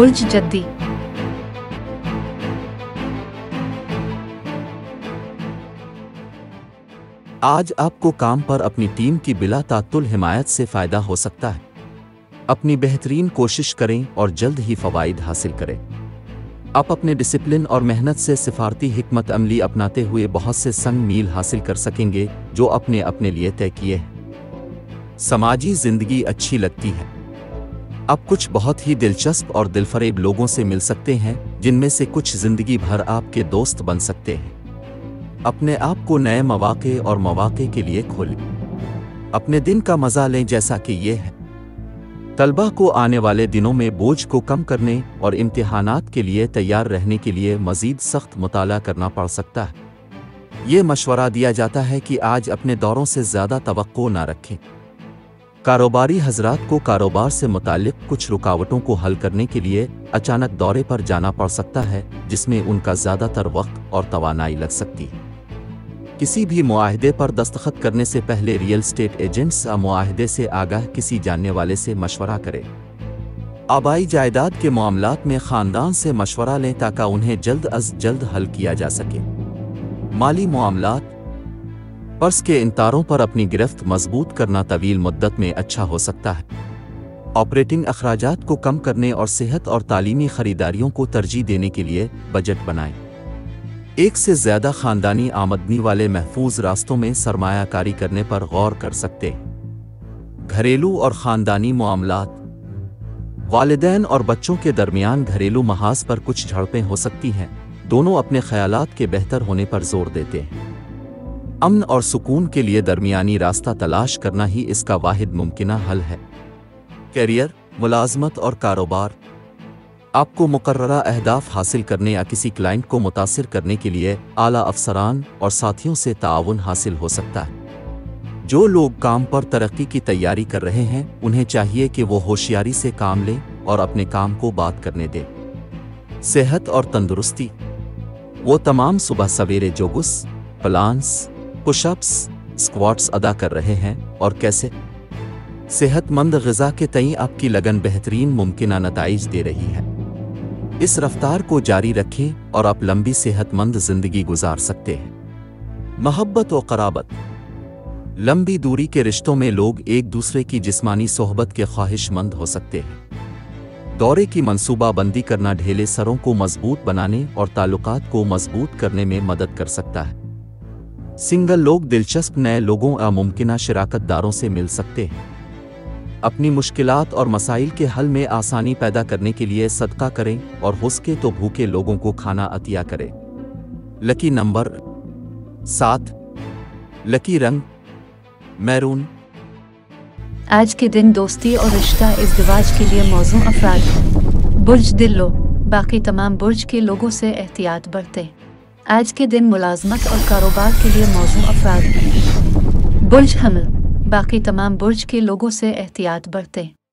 बुर्ज जद्दी। आज आपको काम पर अपनी टीम की बिला तात्तुल हिमायत से फ़ायदा हो सकता है। अपनी बेहतरीन कोशिश करें और जल्द ही फ़वाइद हासिल करें। आप अपने डिसिप्लिन और मेहनत से सिफारती हिकमत अमली अपनाते हुए बहुत से संग मील हासिल कर सकेंगे जो अपने अपने लिए तय किए हैं। समाजी ज़िंदगी अच्छी लगती है। आप कुछ बहुत ही दिलचस्प और दिलफरेब लोगों से मिल सकते हैं जिनमें से कुछ ज़िंदगी भर आपके दोस्त बन सकते हैं। अपने आप को नए मौके और मौके के लिए खोलें। अपने दिन का मज़ा लें जैसा कि ये है। तलबा को आने वाले दिनों में बोझ को कम करने और इम्तिहानात के लिए तैयार रहने के लिए मज़ीद सख्त मुताला करना पड़ सकता है। ये मशवरा दिया जाता है कि आज अपने दौरों से ज़्यादा तवक्को ना रखें। कारोबारी हजरात को कारोबार से मुताल्लिक कुछ रुकावटों को हल करने के लिए अचानक दौरे पर जाना पड़ सकता है जिसमें उनका ज़्यादातर वक्त और तवानाई लग सकती है। किसी भी मुआहदे पर दस्तखत करने से पहले रियल एस्टेट एजेंट्स या मुआहदे से आगाह किसी जानने वाले से मशवरा करें। आबाई जायदाद के मामलात में ख़ानदान से मशवरा लें ताकि उन्हें जल्द अज जल्द हल किया जा सके। माली मामलात, पर्स के इंतारों पर अपनी गिरफ्त मजबूत करना तवील मुद्दत में अच्छा हो सकता है। ऑपरेटिंग अखराजात को कम करने और सेहत और तालीमी खरीदारियों को तरजीह देने के लिए बजट बनाएं। एक से ज़्यादा ख़ानदानी आमदनी वाले महफूज रास्तों में सरमायाकारी करने पर गौर कर सकते हैं। घरेलू और ख़ानदानी मामलात, वालिदैन और बच्चों के दरमियान घरेलू महाज पर कुछ झड़पें हो सकती हैं। दोनों अपने ख़यालात के बेहतर होने पर जोर देते हैं। अमन और सुकून के लिए दरमियानी रास्ता तलाश करना ही इसका वाहिद मुमकिना हल है। कैरियर, मुलाजमत और कारोबार, आपको मुकर्ररा अहदाफ हासिल करने या किसी क्लाइंट को मुतासिर करने के लिए आला अफसरान और साथियों से ताआवुन हासिल हो सकता है। जो लोग काम पर तरक्की की तैयारी कर रहे हैं उन्हें चाहिए कि वो होशियारी से काम लें और अपने काम को बात करने दें। सेहत और तंदुरुस्ती, वो तमाम सुबह सवेरे जोगुस, प्लान्स, पुशअप्स, स्क्वाट्स अदा कर रहे हैं और कैसे सेहतमंद ग़िज़ा के तईं आपकी लगन बेहतरीन मुमकिना नताइज दे रही है। इस रफ्तार को जारी रखें और आप लंबी सेहतमंद ज़िंदगी गुजार सकते हैं। मोहब्बत और क़राबत, लंबी दूरी के रिश्तों में लोग एक दूसरे की जिस्मानी सोहबत के ख्वाहिशमंद हो सकते हैं। दौरे की मंसूबाबंदी करना ढेले सरों को मजबूत बनाने और ताल्लुकात को मजबूत करने में मदद कर सकता है। सिंगल लोग दिलचस्प नए लोगों या मुमकिना शराकतदारों से मिल सकते हैं। अपनी मुश्किलात और मसाइल के हल में आसानी पैदा करने के लिए सदका करें और हो सके तो भूखे लोगों को खाना अतिया करें। लकी नंबर 7, लकी रंग मैरून। आज के दिन दोस्ती और रिश्ता इज़्दिवाज के लिए मौजूद अफराद हैं। बुर्ज दिल्लो, बाकी तमाम बुर्ज के लोगों से एहतियात बरतें। आज के दिन मुलाजमत और कारोबार के लिए मौजूद अफराद हैं। बुर्ज हमल, बाकी तमाम बुर्ज के लोगों से एहतियात बरतें।